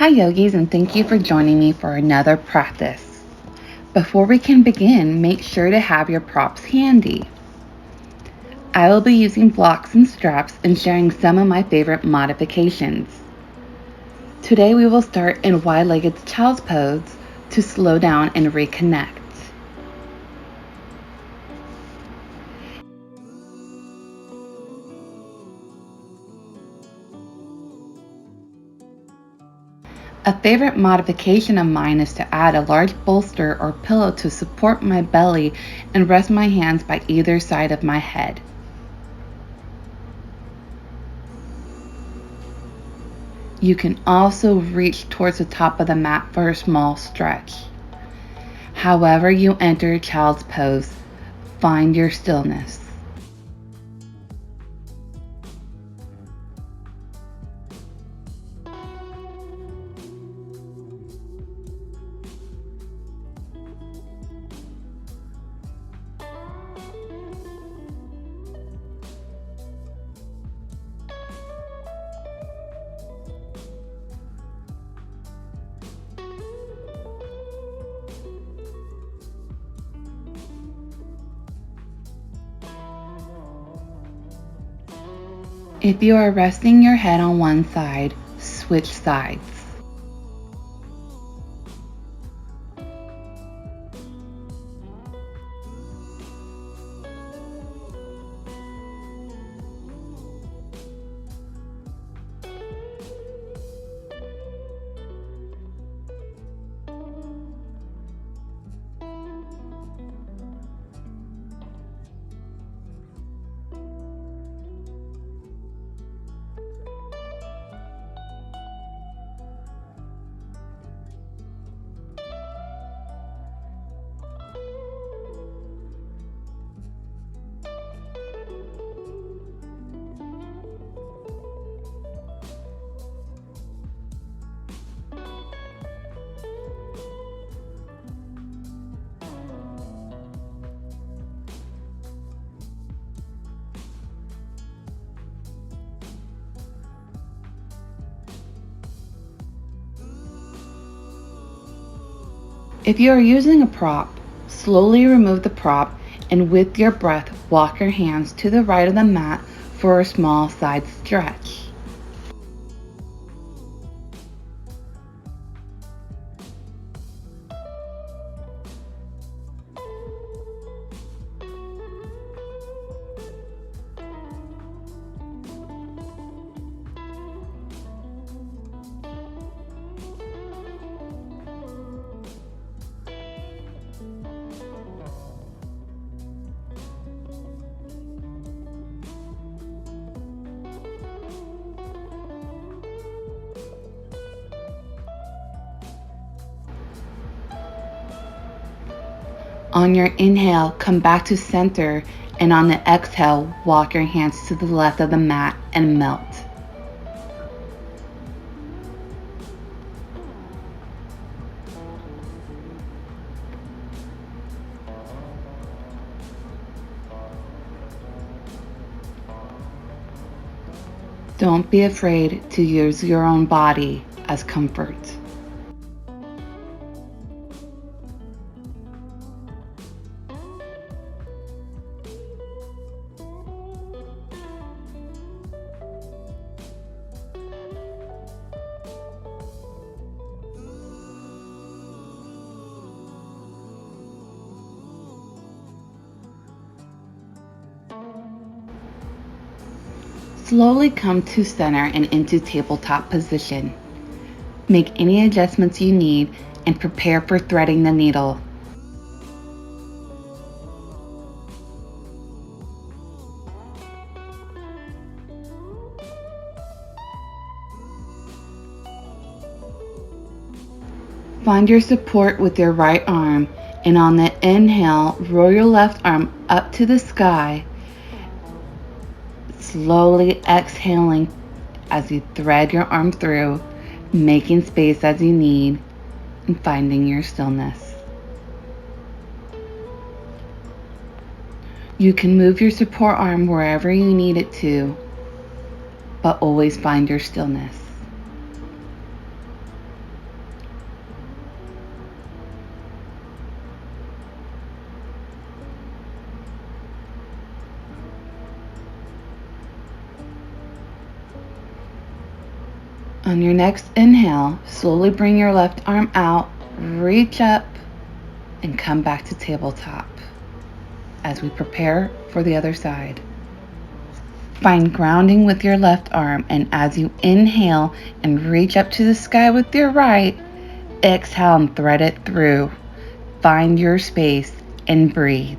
Hi yogis, and thank you for joining me for another practice. Before we can begin, make sure to have your props handy. I will be using blocks and straps and sharing some of my favorite modifications. Today we will start in wide-legged child's pose to slow down and reconnect. A favorite modification of mine is to add a large bolster or pillow to support my belly and rest my hands by either side of my head. You can also reach towards the top of the mat for a small stretch. However you enter child's pose, find your stillness. If you are resting your head on one side, switch sides. If you are using a prop, slowly remove the prop and with your breath walk your hands to the right of the mat for a small side stretch. On your inhale, come back to center, and on the exhale, walk your hands to the left of the mat and melt. Don't be afraid to use your own body as comfort. Slowly come to center and into tabletop position. Make any adjustments you need and prepare for threading the needle. Find your support with your right arm, and on the inhale, roll your left arm up to the sky, slowly exhaling as you thread your arm through, making space as you need, and finding your stillness. You can move your support arm wherever you need it to, but always find your stillness. On your next inhale, slowly bring your left arm out, reach up, and come back to tabletop as we prepare for the other side. Find grounding with your left arm, and as you inhale and reach up to the sky with your right, exhale and thread it through. Find your space and breathe.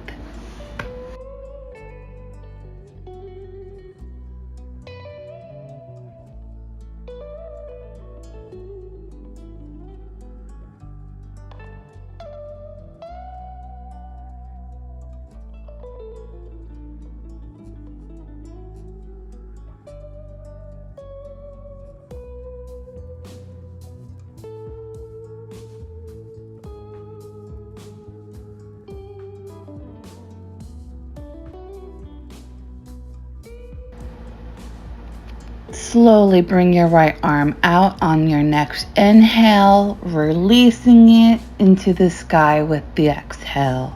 Slowly bring your right arm out on your next inhale, releasing it into the sky with the exhale.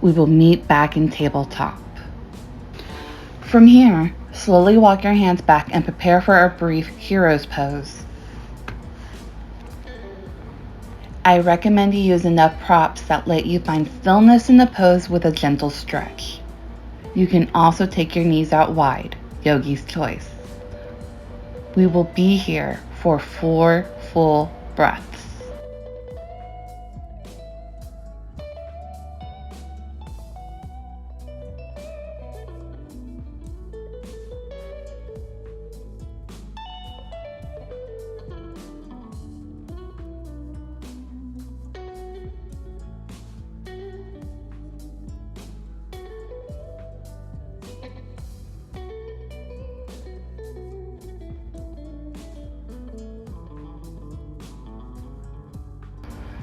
We will meet back in tabletop. From here, slowly walk your hands back and prepare for a brief hero's pose. I recommend you use enough props that let you find stillness in the pose with a gentle stretch. You can also take your knees out wide, yogi's choice. We will be here for 4 full breaths.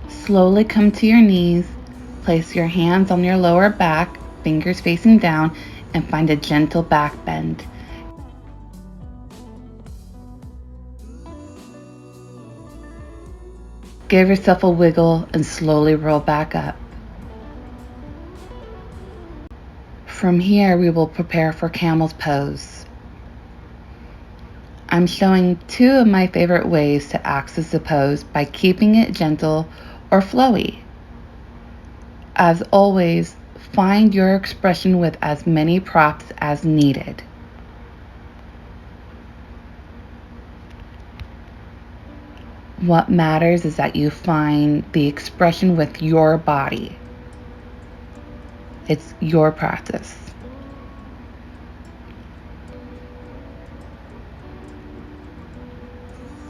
Slowly come to your knees, place your hands on your lower back, fingers facing down, and find a gentle back bend. Give yourself a wiggle and slowly roll back up. From here, we will prepare for camel's pose. I'm showing 2 of my favorite ways to access the pose by keeping it gentle or flowy. As always, find your expression with as many props as needed. What matters is that you find the expression with your body. It's your practice.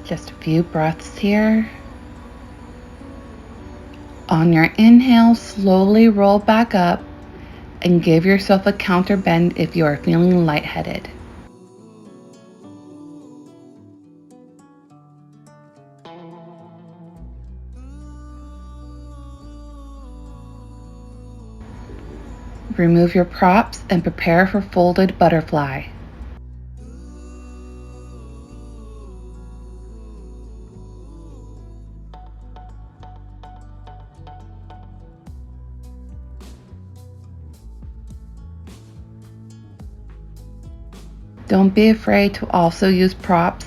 Just a few breaths here. On your inhale, slowly roll back up and give yourself a counter bend if you are feeling lightheaded. Remove your props and prepare for folded butterfly. Don't be afraid to also use props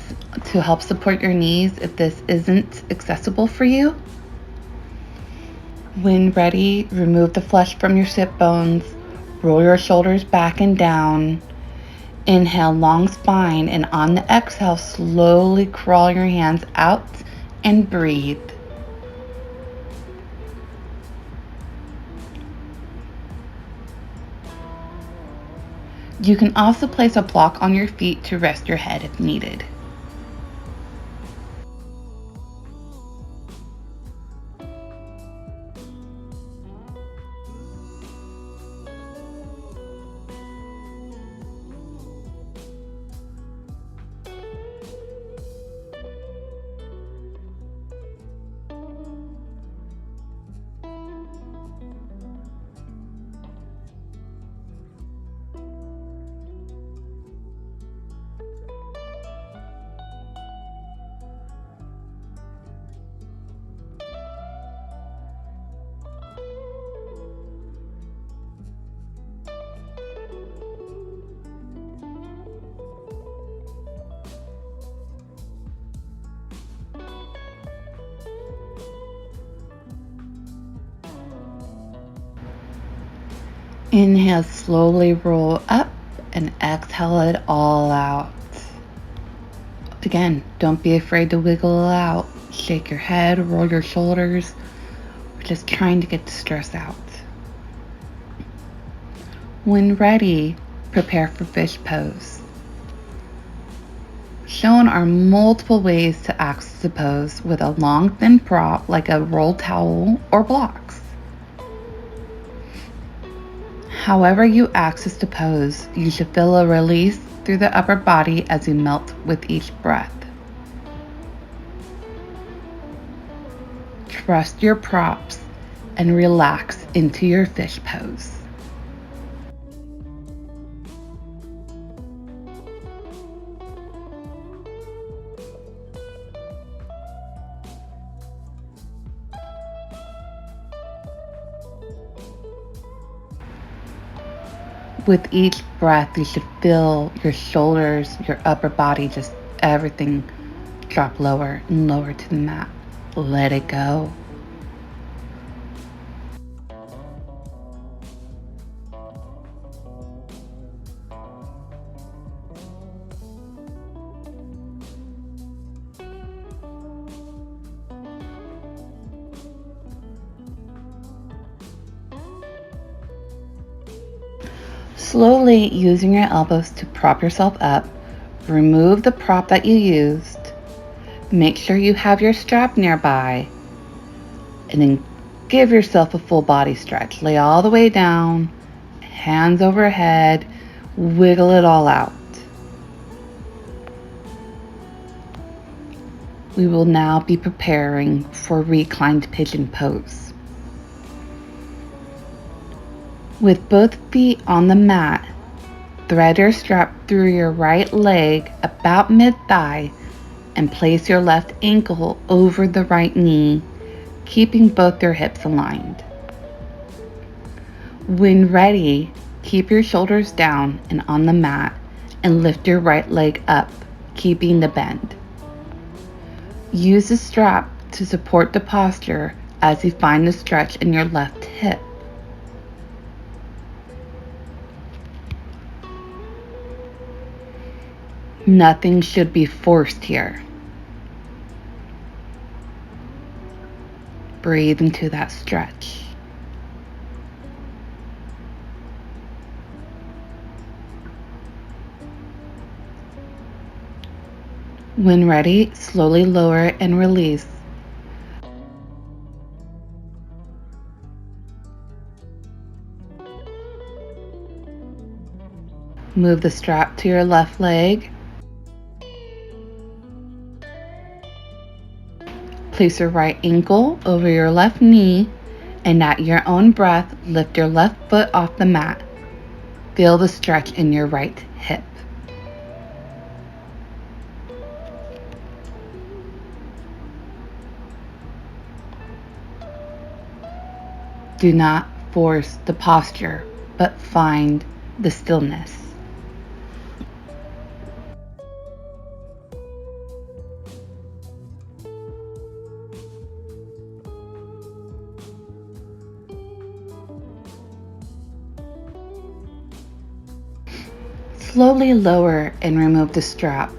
to help support your knees if this isn't accessible for you. When ready, remove the flesh from your sit bones, roll your shoulders back and down. Inhale, long spine, and on the exhale, slowly crawl your hands out and breathe. You can also place a block on your feet to rest your head if needed. Inhale, slowly roll up, and exhale it all out. Again, don't be afraid to wiggle it out. Shake your head, roll your shoulders. We're just trying to get the stress out. When ready, prepare for fish pose. Shown are multiple ways to access the pose with a long, thin prop like a rolled towel or blocks. However you access the pose, you should feel a release through the upper body as you melt with each breath. Trust your props and relax into your fish pose. With each breath, you should feel your shoulders, your upper body, just everything drop lower and lower to the mat. Let it go. Slowly, using your elbows to prop yourself up, remove the prop that you used. Make sure you have your strap nearby, and then give yourself a full body stretch. Lay all the way down, hands overhead, wiggle it all out. We will now be preparing for reclined pigeon pose. With both feet on the mat, thread your strap through your right leg about mid-thigh and place your left ankle over the right knee, keeping both your hips aligned. When ready, keep your shoulders down and on the mat and lift your right leg up, keeping the bend. Use the strap to support the posture as you find the stretch in your left hip. Nothing should be forced here. Breathe into that stretch. When ready, slowly lower and release. Move the strap to your left leg. Place your right ankle over your left knee, and at your own breath, lift your left foot off the mat. Feel the stretch in your right hip. Do not force the posture, but find the stillness. Slowly lower and remove the strap.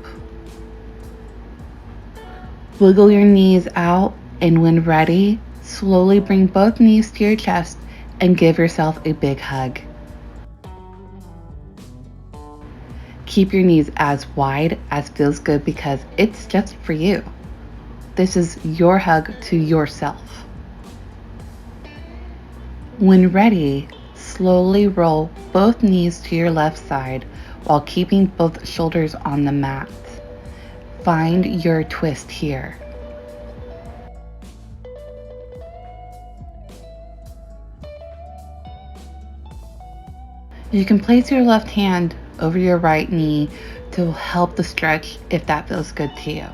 Wiggle your knees out, and when ready, slowly bring both knees to your chest and give yourself a big hug. Keep your knees as wide as feels good because it's just for you. This is your hug to yourself. When ready, slowly roll both knees to your left side while keeping both shoulders on the mat. Find your twist here. You can place your left hand over your right knee to help the stretch if that feels good to you.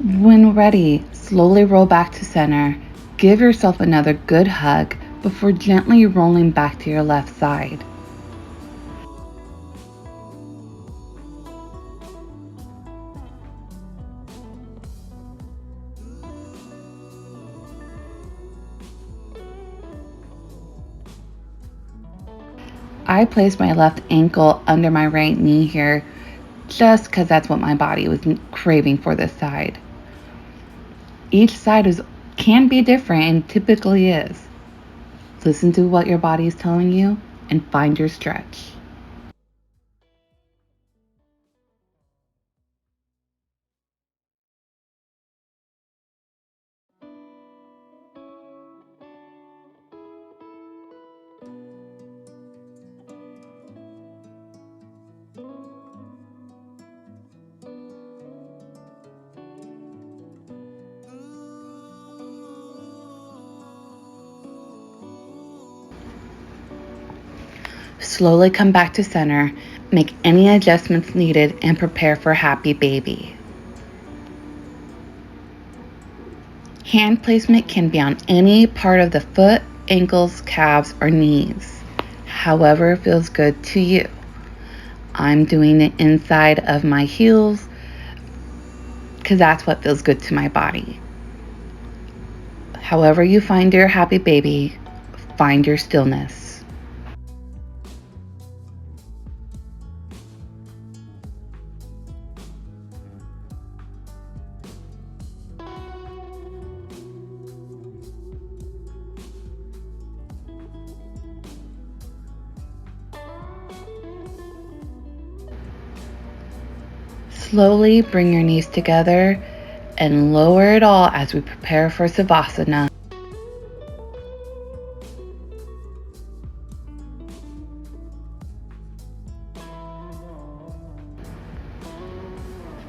When ready, slowly roll back to center. Give yourself another good hug before gently rolling back to your left side. I placed my left ankle under my right knee here just because that's what my body was craving for this side. Each side can be different and typically is. Listen to what your body is telling you and find your stretch. Slowly come back to center, make any adjustments needed, and prepare for happy baby. Hand placement can be on any part of the foot, ankles, calves, or knees, however feels good to you. I'm doing it inside of my heels because that's what feels good to my body. However you find your happy baby, find your stillness. Slowly bring your knees together and lower it all as we prepare for Savasana.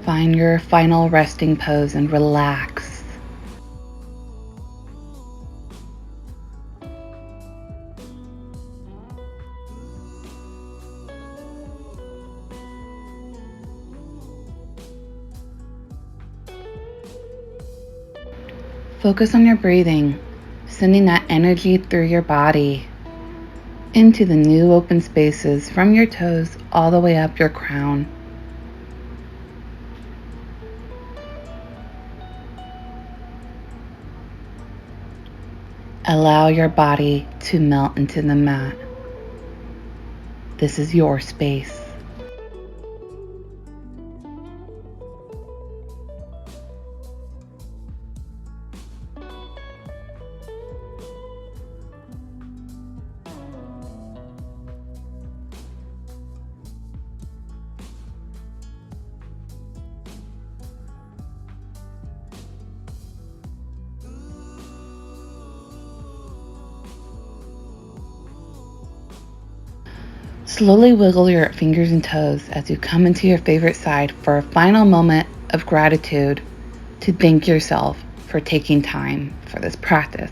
Find your final resting pose and relax. Focus on your breathing, sending that energy through your body into the new open spaces from your toes all the way up your crown. Allow your body to melt into the mat. This is your space. Slowly wiggle your fingers and toes as you come into your favorite side for a final moment of gratitude to thank yourself for taking time for this practice.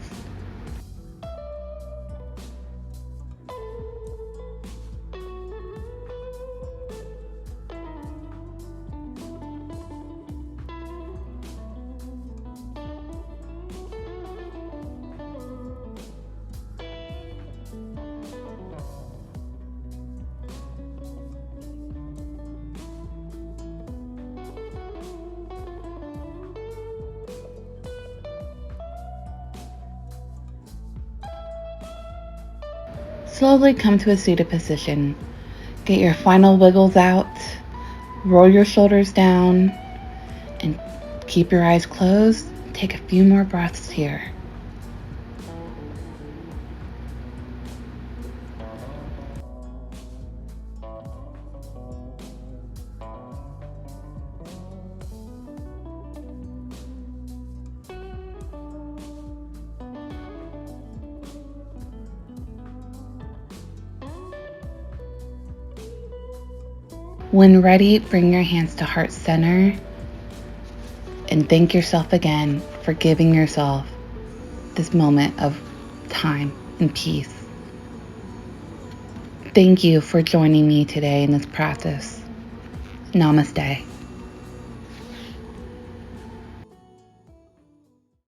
Slowly come to a seated position. Get your final wiggles out, roll your shoulders down, and keep your eyes closed. Take a few more breaths here. When ready, bring your hands to heart center and thank yourself again for giving yourself this moment of time and peace. Thank you for joining me today in this practice. Namaste.